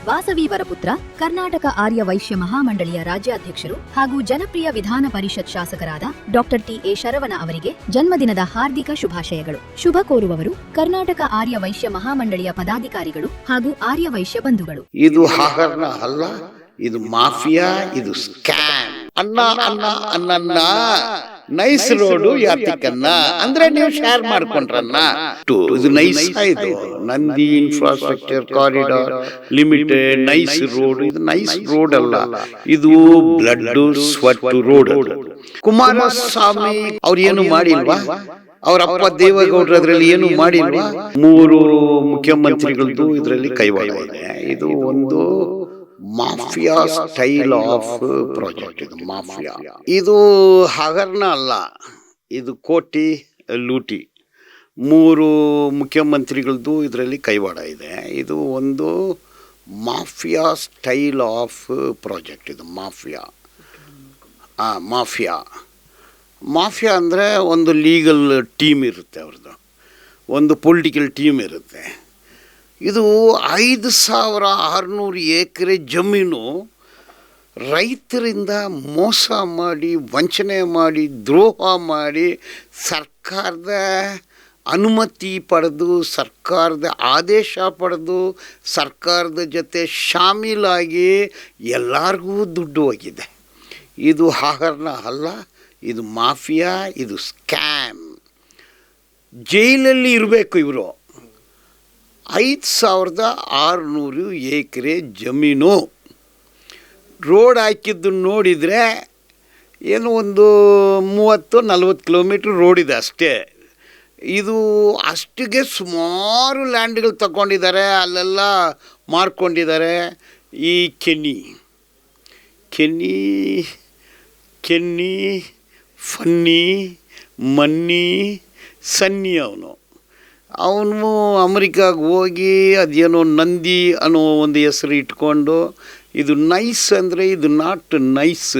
ವಾಸವಿ ವರಪುತ್ರ ಕರ್ನಾಟಕ ಆರ್ಯ ವೈಶ್ಯ ಮಹಾಮಂಡಳಿಯ ರಾಜ್ಯಾಧ್ಯಕ್ಷರು ಹಾಗೂ ಜನಪ್ರಿಯ ವಿಧಾನ ಪರಿಷತ್ ಶಾಸಕರಾದ ಡಾಕ್ಟರ್ ಟಿ.ಎ. ಶರವಣ ಅವರಿಗೆ ಜನ್ಮದಿನದ ಹಾರ್ದಿಕ ಶುಭಾಶಯಗಳು. ಶುಭ ಕೋರುವವರು ಕರ್ನಾಟಕ ಆರ್ಯ ವೈಶ್ಯ ಮಹಾಮಂಡಳಿಯ ಪದಾಧಿಕಾರಿಗಳು ಹಾಗೂ ಆರ್ಯ ವೈಶ್ಯ ಬಂಧುಗಳು. ಇದು ಹಗರಣ ಅಲ್ಲ, ಇದು ಮಾಫಿಯಾ, ಇದು ಸ್ಕ್ಯಾಮ್. ಅನ್ನ ನೈಸ್ ರೋಡು ಯಾತಿಕನ್ನ ಅಂದ್ರೆ ನೀವು ಶೇರ್ ಮಾಡ್ಕೊಂಡ್ರನ್ನ. ಇದು ನೈಸ್ ಇದು Nandi infrastructure corridor limited nice road. ಇದು ನೈಸ್ ರೋಡ್ ಅಲ್ಲ, ಇದು ಬ್ಲಡ್ ಸ್ವಟ್ ರೋಡ್. ಕುಮಾರಸ್ವಾಮಿ ಅವ್ರು ಏನು ಮಾಡಿಲ್ವಾ? ಅವ್ರ ಅಪ್ಪ ದೇವೇಗೌಡರು ಅದರಲ್ಲಿ ಏನು ಮಾಡಿಲ್ವಾ? 3 ಮುಖ್ಯಮಂತ್ರಿಗಳದ್ದು ಇದರಲ್ಲಿ ಕೈವಾಡ ಇದೆ. ಇದು ಒಂದು ಮಾಫಿಯಾ ಸ್ಟೈಲ್ ಆಫ್ ಪ್ರಾಜೆಕ್ಟ್. ಇದು ಮಾಫಿಯಾ, ಇದು ಹಗರಣ ಅಲ್ಲ, ಇದು ಕೋಟಿ ಲೂಟಿ. 3 ಮುಖ್ಯಮಂತ್ರಿಗಳದ್ದು ಇದರಲ್ಲಿ ಕೈವಾಡ ಇದೆ. ಇದು ಒಂದು ಮಾಫಿಯಾ ಸ್ಟೈಲ್ ಆಫ್ ಪ್ರಾಜೆಕ್ಟ್. ಇದು ಮಾಫಿಯಾ. ಮಾಫಿಯಾ ಅಂದರೆ ಒಂದು ಲೀಗಲ್ ಟೀಮ್ ಇರುತ್ತೆ, ಅವ್ರದ್ದು ಒಂದು ಪೊಲಿಟಿಕಲ್ ಟೀಮ್ ಇರುತ್ತೆ. ಇದು 5,600 ಎಕರೆ ಜಮೀನು ರೈತರಿಂದ ಮೋಸ ಮಾಡಿ, ವಂಚನೆ ಮಾಡಿ, ದ್ರೋಹ ಮಾಡಿ, ಸರ್ಕಾರದ ಅನುಮತಿ ಪಡೆದು, ಸರ್ಕಾರದ ಆದೇಶ ಪಡೆದು, ಸರ್ಕಾರದ ಜೊತೆ ಶಾಮೀಲಾಗಿ ಎಲ್ಲರಿಗೂ ದುಡ್ಡು ಹೋಗಿದೆ. ಇದು ಹಗರಣ ಅಲ್ಲ, ಇದು ಮಾಫಿಯಾ, ಇದು ಸ್ಕ್ಯಾಮ್. ಜೈಲಲ್ಲಿ ಇರಬೇಕು ಇವರು. 5,600 ಎಕರೆ ಜಮೀನು ರೋಡ್ ಹಾಕಿದ್ದು ನೋಡಿದರೆ ಏನು ಒಂದು 30-40 ಕಿಲೋಮೀಟ್ರ್ ರೋಡ್ ಇದೆ ಅಷ್ಟೇ. ಇದು ಅಷ್ಟಿಗೆ ಸುಮಾರು ಲ್ಯಾಂಡ್ಗಳು ತಗೊಂಡಿದ್ದಾರೆ, ಅಲ್ಲೆಲ್ಲ ಮಾರ್ಕೊಂಡಿದ್ದಾರೆ. ಈ ಕೆನ್ನಿ ಫನ್ನಿ ಮನ್ನಿ ಸನ್ನಿ ಅವನು ಅಮೆರಿಕಾಗೆ ಹೋಗಿ ಅದೇನೋ ನಂದಿ ಅನ್ನೋ ಒಂದು ಹೆಸರು ಇಟ್ಕೊಂಡು, ಇದು ನೈಸ್ ಅಂದರೆ ಇದು not nice,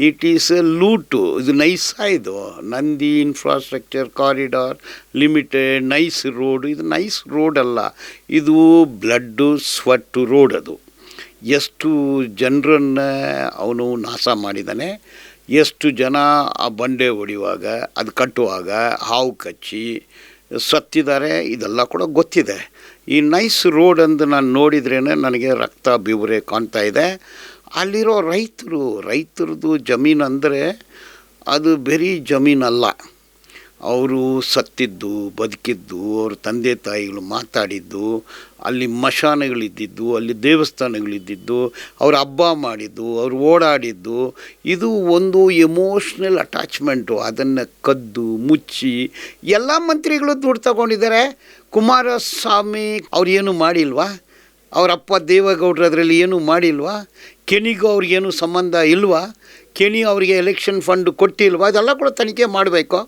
it is A loot. ಇದು ನೈಸಾ? ಇದು Nandi infrastructure corridor limited nice road. ಇದು ನೈಸ್ ರೋಡ್ ಅಲ್ಲ, ಇದು ಬ್ಲಡ್ಡು ಸ್ವಟ್ ರೋಡ್. ಅದು ಎಷ್ಟು ಜನರನ್ನು ಅವನು ನಾಶ ಮಾಡಿದ್ದಾನೆ, ಎಷ್ಟು ಜನ ಆ ಬಂಡೆ ಹೊಡೆಯುವಾಗ, ಅದು ಕಟ್ಟುವಾಗ ಹಾವು ಕಚ್ಚಿ ಸತ್ತಿದ್ದಾರೆ, ಇದೆಲ್ಲ ಕೂಡ ಗೊತ್ತಿದೆ. ಈ ನೈಸ್ ರೋಡ್ ಅಂದು ನಾನು ನೋಡಿದ್ರೇ ನನಗೆ ರಕ್ತ ಬೆವರೇ ಕಾಣ್ತಾ ಇದೆ. ಅಲ್ಲಿರೋ ರೈತರದ್ದು ಜಮೀನು ಅಂದರೆ ಅದು ಬರೀ ಜಮೀನಲ್ಲ. ಅವರು ಸತ್ತಿದ್ದು, ಬದುಕಿದ್ದು, ಅವ್ರ ತಂದೆ ತಾಯಿಗಳು ಮಾತಾಡಿದ್ದು, ಅಲ್ಲಿ ಮಶಾನಗಳಿದ್ದಿದ್ದು, ಅಲ್ಲಿ ದೇವಸ್ಥಾನಗಳಿದ್ದಿದ್ದು, ಅವ್ರ ಹಬ್ಬ ಮಾಡಿದ್ದು, ಅವ್ರು ಓಡಾಡಿದ್ದು, ಇದು ಒಂದು ಎಮೋಷ್ನಲ್ ಅಟ್ಯಾಚ್ಮೆಂಟು. ಅದನ್ನು ಕದ್ದು ಮುಚ್ಚಿ ಎಲ್ಲ ಮಂತ್ರಿಗಳು ದುಡ್ಡು ತಗೊಂಡಿದ್ದಾರೆ. ಕುಮಾರಸ್ವಾಮಿ ಅವ್ರು ಏನು ಮಾಡಿಲ್ವಾ? ಅವರಪ್ಪ ದೇವೇಗೌಡರು ಅದರಲ್ಲಿ ಏನು ಮಾಡಿಲ್ವಾ? ಕೆಣಿಗೂ ಅವ್ರಿಗೇನು ಸಂಬಂಧ ಇಲ್ವಾ? ಕೆಣಿ ಅವರಿಗೆ ಎಲೆಕ್ಷನ್ ಫಂಡ್ ಕೊಟ್ಟಿಲ್ವಾ? ಇದೆಲ್ಲ ಕೂಡ ತನಿಖೆ ಮಾಡಬೇಕು.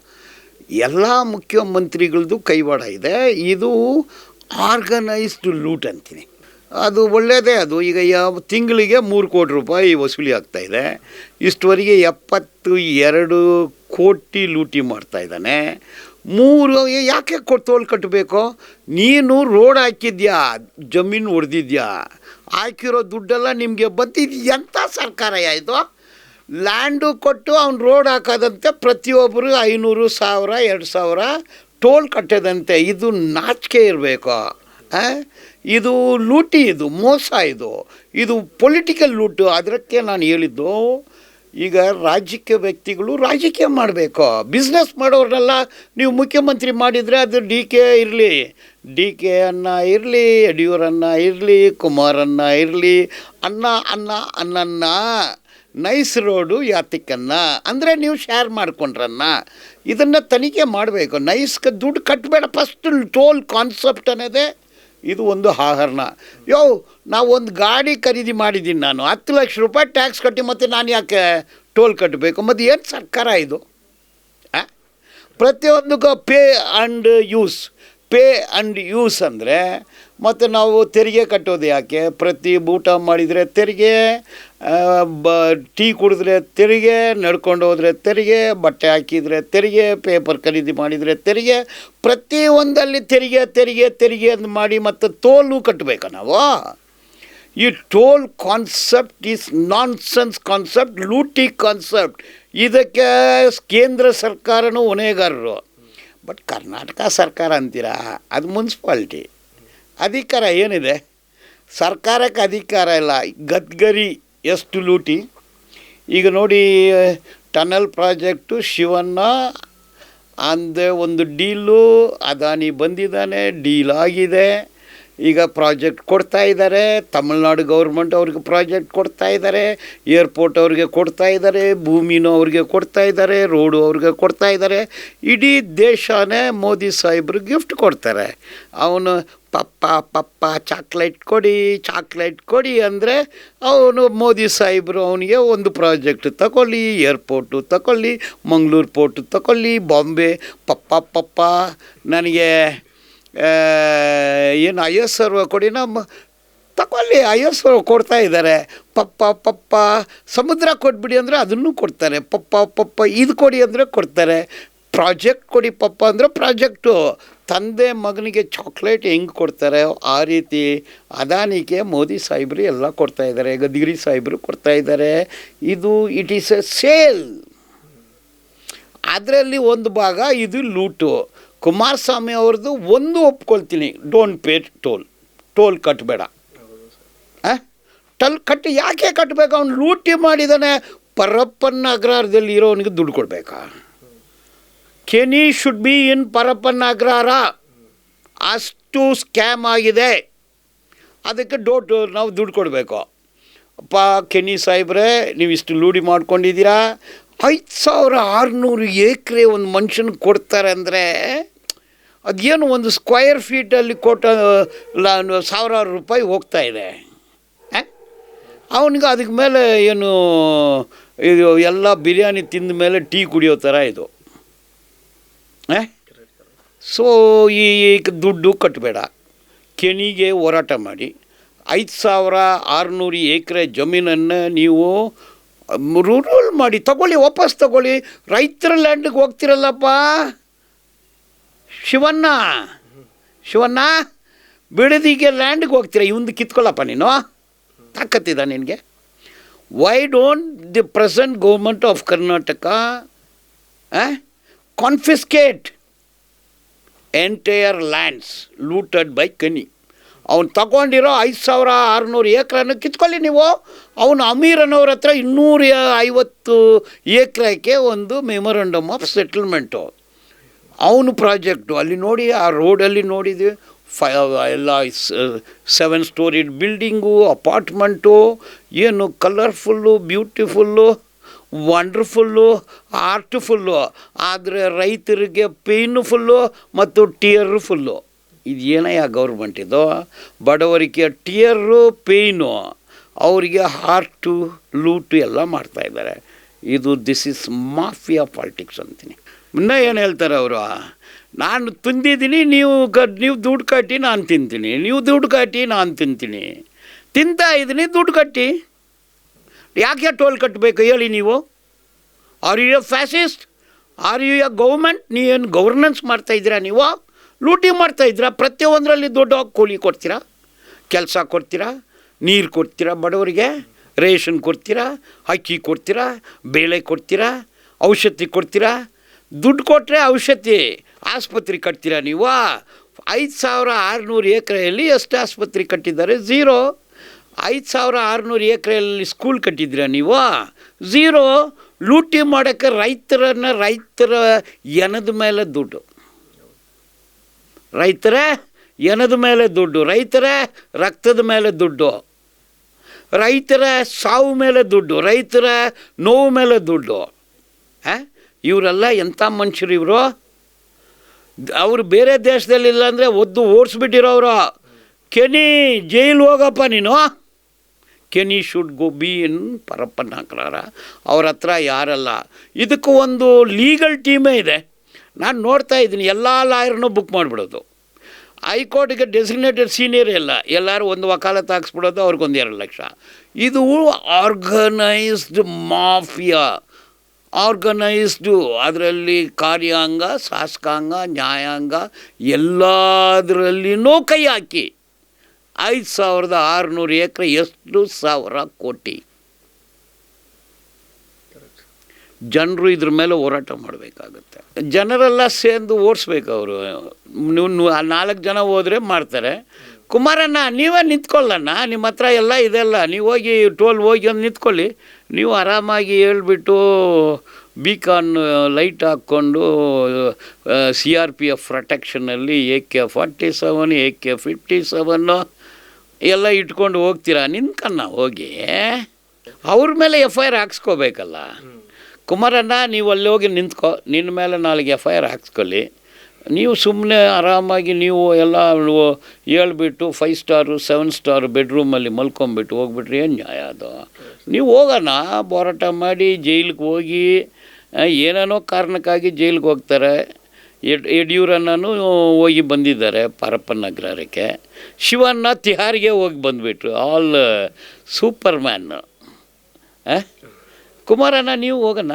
ಎಲ್ಲ ಮುಖ್ಯಮಂತ್ರಿಗಳದ್ದು ಕೈವಾಡ ಇದೆ. ಇದು ಆರ್ಗನೈಸ್ಡ್ ಲೂಟ್ ಅಂತೀನಿ. ಅದು ಒಳ್ಳೆಯದೇ. ಅದು ಈಗ ತಿಂಗಳಿಗೆ 3 ಕೋಟಿ ರೂಪಾಯಿ ವಸೂಲಿ ಆಗ್ತಾಯಿದೆ. ಇಷ್ಟುವರೆಗೆ 72 ಕೋಟಿ ಲೂಟಿ ಮಾಡ್ತಾಯಿದ್ದಾನೆ. 3 ಯಾಕೆ ತೋಲ್ ಕಟ್ಟಬೇಕು? ನೀನು ರೋಡ್ ಹಾಕಿದ್ಯಾ, ಜಮೀನು ಹೊಡೆದಿದ್ಯಾ, ಹಾಕಿರೋ ದುಡ್ಡೆಲ್ಲ ನಿಮಗೆ ಬಂದಿದ್ದು. ಎಂಥ ಸರ್ಕಾರ ಇದು? ಲ್ಯಾಂಡು ಕೊಟ್ಟು ಅವ್ನು ರೋಡ್ ಹಾಕೋದಂತೆ, ಪ್ರತಿಯೊಬ್ಬರು 500, 1000, 2000 ಟೋಲ್ ಕಟ್ಟೋದಂತೆ. ಇದು ನಾಚಿಕೆ ಇರಬೇಕು. ಇದು ಲೂಟಿ, ಇದು ಮೋಸ, ಇದು ಪೊಲಿಟಿಕಲ್ ಲೂಟು. ಅದಕ್ಕೆ ನಾನು ಹೇಳಿದ್ದು, ಈಗ ರಾಜಕೀಯ ವ್ಯಕ್ತಿಗಳು ರಾಜಕೀಯ ಮಾಡಬೇಕು. ಬಿಸ್ನೆಸ್ ಮಾಡೋರನ್ನೆಲ್ಲ ನೀವು ಮುಖ್ಯಮಂತ್ರಿ ಮಾಡಿದರೆ ಅದು ಡಿ ಕೆ ಅನ್ನ ಇರಲಿ, ಯಡಿಯೂರನ್ನ ಇರಲಿ, ಕುಮಾರನ್ನ ಇರಲಿ, ಅನ್ನನ್ನ ನೈಸ್ ರೋಡು ಯಾತಿಕನ್ನ ಅಂದರೆ ನೀವು ಶೇರ್ ಮಾಡ್ಕೊಂಡ್ರನ್ನ. ಇದನ್ನು ತನಿಖೆ ಮಾಡಬೇಕು. ನೈಸ್ಗೆ ದುಡ್ಡು ಕಟ್ಟಬೇಡ. ಫಸ್ಟ್ ಟೋಲ್ ಕಾನ್ಸೆಪ್ಟ್ ಅನ್ನೋದೇ ಇದು ಒಂದು ಹಗರಣ. ನಾವು ಒಂದು ಗಾಡಿ ಖರೀದಿ ಮಾಡಿದ್ದೀನಿ, ನಾನು 10 ಲಕ್ಷ ರೂಪಾಯಿ ಟ್ಯಾಕ್ಸ್ ಕಟ್ಟಿ, ಮತ್ತು ನಾನು ಯಾಕೆ ಟೋಲ್ ಕಟ್ಟಬೇಕು? ಮತ್ತು ಏನು ಸರ್ಕಾರ ಇದು? ಪ್ರತಿಯೊಂದಕ್ಕೂ ಪೇ ಆ್ಯಂಡ್ ಯೂಸ್ ಅಂದರೆ ಮತ್ತು ನಾವು ತೆರಿಗೆ ಕಟ್ಟೋದು ಯಾಕೆ? ಪ್ರತಿ ಊಟ ಮಾಡಿದರೆ ತೆರಿಗೆ, ಟೀ ಕುಡಿದ್ರೆ ತೆರಿಗೆ, ನಡ್ಕೊಂಡು ಹೋದರೆ ತೆರಿಗೆ, ಬಟ್ಟೆ ಹಾಕಿದರೆ ತೆರಿಗೆ, ಪೇಪರ್ ಖರೀದಿ ಮಾಡಿದರೆ ತೆರಿಗೆ, ಪ್ರತಿಯೊಂದಲ್ಲಿ ತೆರಿಗೆ ಅಂತ ಮಾಡಿ ಮತ್ತು ತೋಲು ಕಟ್ಟಬೇಕಾ ನಾವು? ಈ toll concept is nonsense concept, ಲೂಟಿ ಕಾನ್ಸೆಪ್ಟ್. ಇದಕ್ಕೆ ಕೇಂದ್ರ ಸರ್ಕಾರನೂ ಹೊಣೆಗಾರರು. ಬಟ್ ಕರ್ನಾಟಕ ಸರ್ಕಾರ ಅಂತೀರಾ, ಅದು ಮುನ್ಸಿಪಾಲ್ಟಿ ಅಧಿಕಾರ ಏನಿದೆ? ಸರ್ಕಾರಕ್ಕೆ ಅಧಿಕಾರ ಇಲ್ಲ. ಗದ್ಗರಿ ಎಷ್ಟು ಲೂಟಿ. ಈಗ ನೋಡಿ, ಟನಲ್ ಪ್ರಾಜೆಕ್ಟು ಶಿವಣ್ಣ ಅಂದೆ ಒಂದು ಡೀಲು, ಅದಾನಿ ಬಂದಿದ್ದಾನೆ, ಡೀಲ್ ಆಗಿದೆ. ಈಗ ಪ್ರಾಜೆಕ್ಟ್ ಕೊಡ್ತಾ ಇದ್ದಾರೆ, ತಮಿಳ್ನಾಡು ಗೌರ್ಮೆಂಟ್ ಅವ್ರಿಗೆ ಪ್ರಾಜೆಕ್ಟ್ ಕೊಡ್ತಾ ಇದ್ದಾರೆ, ಏರ್ಪೋರ್ಟ್ ಅವ್ರಿಗೆ ಕೊಡ್ತಾ ಇದ್ದಾರೆ, ಭೂಮಿನೂ ಅವ್ರಿಗೆ ಕೊಡ್ತಾ ಇದ್ದಾರೆ, ರೋಡು ಅವ್ರಿಗೆ ಕೊಡ್ತಾ ಇದ್ದಾರೆ. ಇಡೀ ದೇಶನೇ ಮೋದಿ ಸಾಹೇಬ್ರು ಗಿಫ್ಟ್ ಕೊಡ್ತಾರೆ. ಅವನು ಪಪ್ಪ ಚಾಕ್ಲೇಟ್ ಕೊಡಿ ಅಂದರೆ ಅವನು ಮೋದಿ ಸಾಹೇಬರು ಅವನಿಗೆ ಒಂದು ಪ್ರಾಜೆಕ್ಟ್ ತಗೊಳ್ಳಿ, ಏರ್ಪೋರ್ಟು ತಗೊಳ್ಳಿ, ಮಂಗಳೂರು ಪೋರ್ಟು ತಗೊಳ್ಳಿ, ಬಾಂಬೆ ಪಪ್ಪ ನನಗೆ ಏನು ISRO ಕೊಡಿ, ನಮ್ಮ ತಗೊಳ್ಳಿ, ISRO ಕೊಡ್ತಾ ಇದ್ದಾರೆ. ಪಪ್ಪ ಸಮುದ್ರ ಕೊಟ್ಬಿಡಿ ಅಂದರೆ ಅದನ್ನು ಕೊಡ್ತಾರೆ. ಪಪ್ಪ ಇದು ಕೊಡಿ ಅಂದರೆ ಕೊಡ್ತಾರೆ. ಪ್ರಾಜೆಕ್ಟ್ ಕೊಡಿ ಪಪ್ಪ ಅಂದರೆ ಪ್ರಾಜೆಕ್ಟು. ತಂದೆ ಮಗನಿಗೆ ಚಾಕ್ಲೇಟ್ ಹೆಂಗೆ ಕೊಡ್ತಾರೆ ಆ ರೀತಿ ಅದಾನಿಗೆ ಮೋದಿ ಸಾಹೇಬರು ಎಲ್ಲ ಕೊಡ್ತಾ ಇದ್ದಾರೆ, ಗದ್ಗರಿ ಸಾಹೇಬರು ಕೊಡ್ತಾ ಇದ್ದಾರೆ. ಇದು ಇಟ್ ಈಸ್ ಎ ಸೇಲ್. ಅದರಲ್ಲಿ ಒಂದು ಭಾಗ ಇದು ಲೂಟು. ಕುಮಾರಸ್ವಾಮಿ ಅವ್ರದ್ದು ಒಂದು ಒಪ್ಕೊಳ್ತೀನಿ, ಡೋಂಟ್ ಪೇ ಟೋಲ್ ಕಟ್ಟಬೇಡ. ಕಟ್ಟಿ ಯಾಕೆ ಕಟ್ಟಬೇಕು? ಅವ್ನು ಲೂಟಿ ಮಾಡಿದ್ದಾನೆ. ಪರಪ್ಪನ ಅಗ್ರಹಾರದಲ್ಲಿ ಇರೋವನಿಗೆ ದುಡ್ಡು ಕೊಡಬೇಕಾ? Kenny should be in Parappana Agrahara. ಅಷ್ಟು ಸ್ಕ್ಯಾಮ್ ಆಗಿದೆ. ಅದಕ್ಕೆ ನಾವು ದುಡ್ಡು ಕೊಡಬೇಕು. ಅಪ್ಪ ಕೆನಿ ಸಾಹೇಬ್ರೆ, ನೀವು ಇಷ್ಟು ಲೂಟಿ ಮಾಡ್ಕೊಂಡಿದ್ದೀರಾ. 5600 ಎಕರೆ ಒಂದು ಮನುಷ್ಯನಿಗೆ ಕೊಡ್ತಾರೆ ಅಂದರೆ ಅದೇನು ಒಂದು ಸ್ಕ್ವಯರ್ ಫೀಟಲ್ಲಿ ಕೊಟ್ಟ ಸಾವಿರಾರು ರೂಪಾಯಿ ಹೋಗ್ತಾ ಇದೆ. ಅವನಿಗೆ ಅದಕ್ಕೆ ಮೇಲೆ ಏನು ಇದು ಎಲ್ಲ ಬಿರಿಯಾನಿ ತಿಂದ ಮೇಲೆ ಟೀ ಕುಡಿಯೋ ಥರ ಇದು. ಸೊ ಈ ದುಡ್ಡು ಕಟ್ಟಬೇಡ, ಕೆಣಿಗೆ ಹೋರಾಟ ಮಾಡಿ 5600 ಎಕರೆ ಜಮೀನನ್ನು ನೀವು ರೂಲ್ ಮಾಡಿ ತಗೊಳ್ಳಿ, ವಾಪಸ್ ತಗೊಳ್ಳಿ. ರೈತರ ಲ್ಯಾಂಡಿಗೆ ಹೋಗ್ತಿರಲ್ಲಪ್ಪ ಶಿವಣ್ಣ, ಬಿಡದಿಗೆ ಲ್ಯಾಂಡ್ಗೆ ಹೋಗ್ತೀರ, ಇವಂದು ಕಿತ್ಕೊಳ್ಳಪ್ಪ ನೀನು. ತಾಕತ್ತಿದ ನಿನಗೆ? Why don't the present government of Karnataka confiscate entire lands looted by Kenny? ಅವ್ನು ತಗೊಂಡಿರೋ 5600 ಎಕರೆನ ಕಿತ್ಕೊಳ್ಳಿ ನೀವು. ಅವನು ಅಮೀರನವ್ರ ಹತ್ರ 250 ಎಕರೆಗೆ ಒಂದು ಮೆಮೊರಂಡಮ್ ಆಫ್ ಸೆಟಲ್ಮೆಂಟು, ಅವನು ಪ್ರಾಜೆಕ್ಟು. ಅಲ್ಲಿ ನೋಡಿ, ಆ ರೋಡಲ್ಲಿ ನೋಡಿದ್ವಿ, ಎಲ್ಲ 7 ಸ್ಟೋರಿಡ್ ಬಿಲ್ಡಿಂಗು, ಅಪಾರ್ಟ್ಮೆಂಟು, ಏನು ಕಲರ್ಫುಲ್ಲು, ಬ್ಯೂಟಿಫುಲ್ಲು, ವಂಡರ್ಫುಲ್ಲು, ಆರ್ಟ್ಫುಲ್ಲು. ಆದರೆ ರೈತರಿಗೆ ಪೇನ್ಫುಲ್ಲು ಮತ್ತು ಟಿಯರ್ಫುಲ್ಲು. ಇದು ಏನಯ್ಯ ಗೌರ್ಮೆಂಟ್ ಇದು? ಬಡವರಿಗೆ ಟಿಯರು, ಪೇಯ್ನು, ಅವರಿಗೆ ಹಾರ್ಟು, ಲೂಟು ಎಲ್ಲ ಮಾಡ್ತಾಯಿದ್ದಾರೆ. ದಿಸ್ ಈಸ್ ಮಾಫಿಯಾ ಪಾಲಿಟಿಕ್ಸ್ ಅಂತೀನಿ. ಇನ್ನೂ ಏನು ಹೇಳ್ತಾರೆ ಅವರು? ನಾನು ತಿಂದಿದ್ದೀನಿ, ನೀವು ದುಡ್ಡು ಕಟ್ಟಿ ನಾನು ತಿಂತೀನಿ, ನೀವು ದುಡ್ಡು ಕಟ್ಟಿ ನಾನು ತಿಂತೀನಿ, ತಿಂತಾ ಇದ್ದೀನಿ, ದುಡ್ಡು ಕಟ್ಟಿ. ಯಾಕೆ ಟೋಲ್ ಕಟ್ಟಬೇಕು ಹೇಳಿ ನೀವು? Are you a fascist? Are you a government? ನೀವೇನು ಗವರ್ನೆನ್ಸ್ ಮಾಡ್ತಾಯಿದ್ದೀರಾ? ನೀವು ಲೂಟಿ ಮಾಡ್ತಾಯಿದ್ದೀರಾ. ಪ್ರತಿಯೊಂದರಲ್ಲಿ ದೊಡ್ಡ ಕೂಲಿ ಕೊಡ್ತೀರಾ, ಕೆಲಸ ಕೊಡ್ತೀರಾ, ನೀರು ಕೊಡ್ತೀರಾ, ಬಡವರಿಗೆ ರೇಷನ್ ಕೊಡ್ತೀರಾ, ಅಕ್ಕಿ ಕೊಡ್ತೀರಾ, ಬೇಳೆ ಕೊಡ್ತೀರಾ, ಔಷಧಿ ಕೊಡ್ತೀರಾ. ದುಡ್ಡು ಕೊಟ್ಟರೆ ಔಷಧಿ, ಆಸ್ಪತ್ರೆ ಕಟ್ತೀರಾ ನೀವು. 5600 ಎಕರೆಯಲ್ಲಿ ಎಷ್ಟು ಆಸ್ಪತ್ರೆ ಕಟ್ಟಿದ್ದಾರೆ? 0. 5600 ಎಕರೆಯಲ್ಲಿ ಸ್ಕೂಲ್ ಕಟ್ಟಿದ್ದೀರಾ ನೀವು? 0. ಲೂಟಿ ಮಾಡೋಕ್ಕೆ ರೈತರ ಎನದ ಮೇಲೆ ದುಡ್ಡು, ರೈತರ ಎನದ ಮೇಲೆ ದುಡ್ಡು, ರೈತರ ರಕ್ತದ ಮೇಲೆ ದುಡ್ಡು, ರೈತರ ಸಾವು ಮೇಲೆ ದುಡ್ಡು, ರೈತರ ನೋವು ಮೇಲೆ ದುಡ್ಡು. ಇವರೆಲ್ಲ ಎಂಥ ಮನುಷ್ಯರು ಇವರು? ಅವರು ಬೇರೆ ದೇಶದಲ್ಲಿಲ್ಲ ಅಂದರೆ ಓಡಿಸ್ಬಿಟ್ಟಿರೋರು. ಕೆನಿ ಜೈಲು ಹೋಗಪ್ಪ ನೀನು. Kenny should go be in Parappana Agrahara. ಅವ್ರ ಹತ್ರ ಯಾರಲ್ಲ. ಇದಕ್ಕೂ ಒಂದು ಲೀಗಲ್ ಟೀಮೇ ಇದೆ. ನಾನು ನೋಡ್ತಾ ಇದ್ದೀನಿ, ಎಲ್ಲ ಲಾಯರ್ನೂ ಬುಕ್ ಮಾಡಿಬಿಡೋದು. ಹೈಕೋರ್ಟಿಗೆ ಡೆಸಿಗ್ನೇಟೆಡ್ ಸೀನಿಯರ್ ಎಲ್ಲರೂ ಒಂದು ವಕಾಲತ್ತು ಹಾಕ್ಸ್ಬಿಡೋದು, ಅವ್ರಿಗೊಂದು 2 ಲಕ್ಷ. ಇದು ಆರ್ಗನೈಸ್ಡ್ ಮಾಫಿಯಾ, ಆರ್ಗನೈಸ್ಡು. ಅದರಲ್ಲಿ ಕಾರ್ಯಾಂಗ, ಶಾಸಕಾಂಗ, ನ್ಯಾಯಾಂಗ ಎಲ್ಲದರಲ್ಲಿನೂ ಕೈ ಹಾಕಿ 5600 ಎಕರೆ, ಎಷ್ಟು ಸಾವಿರ ಕೋಟಿ. ಜನರು ಇದ್ರ ಮೇಲೆ ಹೋರಾಟ ಮಾಡಬೇಕಾಗುತ್ತೆ. ಜನರೆಲ್ಲ ಸೇರ್ದು ಓಡಿಸ್ಬೇಕು. ಅವರು ನೀವು 4 ಜನ ಹೋದರೆ ಮಾಡ್ತಾರೆ. ಕುಮಾರಣ್ಣ ನೀವೇ ನಿಂತ್ಕೊಳ್ಳಣ್ಣ, ನಿಮ್ಮ ಹತ್ರ ಎಲ್ಲ ಇದೆಲ್ಲ, ನೀವು ಹೋಗಿ ಟೋಲ್ ಹೋಗಿ ಒಂದು ನಿಂತ್ಕೊಳ್ಳಿ. ನೀವು ಆರಾಮಾಗಿ ಹೇಳ್ಬಿಟ್ಟು ಬೀಕಾನ್ ಲೈಟ್ ಹಾಕ್ಕೊಂಡು CRPF ಪ್ರೊಟೆಕ್ಷನಲ್ಲಿ AK-47 AK-57 ಎಲ್ಲ ಇಟ್ಕೊಂಡು ಹೋಗ್ತೀರಾ? ನಿಂತ್ಕಣ್ಣ ಹೋಗಿ ಅವ್ರ ಮೇಲೆ FIR ಹಾಕ್ಸ್ಕೋಬೇಕಲ್ಲ. ಕುಮಾರಣ್ಣ ನೀವು ಅಲ್ಲಿ ಹೋಗಿ ನಿಂತ್ಕೊ, ನಿನ್ನ ಮೇಲೆ 4 FIR ಹಾಕ್ಸ್ಕೊಳ್ಳಿ. ನೀವು ಸುಮ್ಮನೆ ಆರಾಮಾಗಿ ನೀವು ಎಲ್ಲ ಹೇಳ್ಬಿಟ್ಟು 5 ಸ್ಟಾರು 7 ಸ್ಟಾರ್ ಬೆಡ್ರೂಮಲ್ಲಿ ಮಲ್ಕೊಂಬಿಟ್ಟು ಹೋಗ್ಬಿಟ್ರೆ ಏನು ನ್ಯಾಯ ಅದು? ನೀವು ಹೋಗೋಣ, ಹೋರಾಟ ಮಾಡಿ ಜೈಲಿಗೆ ಹೋಗಿ, ಏನೇನೋ ಕಾರಣಕ್ಕಾಗಿ ಜೈಲಿಗೆ ಹೋಗ್ತಾರೆ. ಯಡಿಯೂರಣ್ಣನೂ ಹೋಗಿ ಬಂದಿದ್ದಾರೆ ಪರಪ್ಪನ ಅಗ್ರಹಾರಕ್ಕೆ. ಶಿವಣ್ಣ ತಿಹಾರಿಗೆ ಹೋಗಿ ಬಂದುಬಿಟ್ರು. All super man. ಕುಮಾರಣ್ಣ ನೀವು ಹೋಗೋಣ.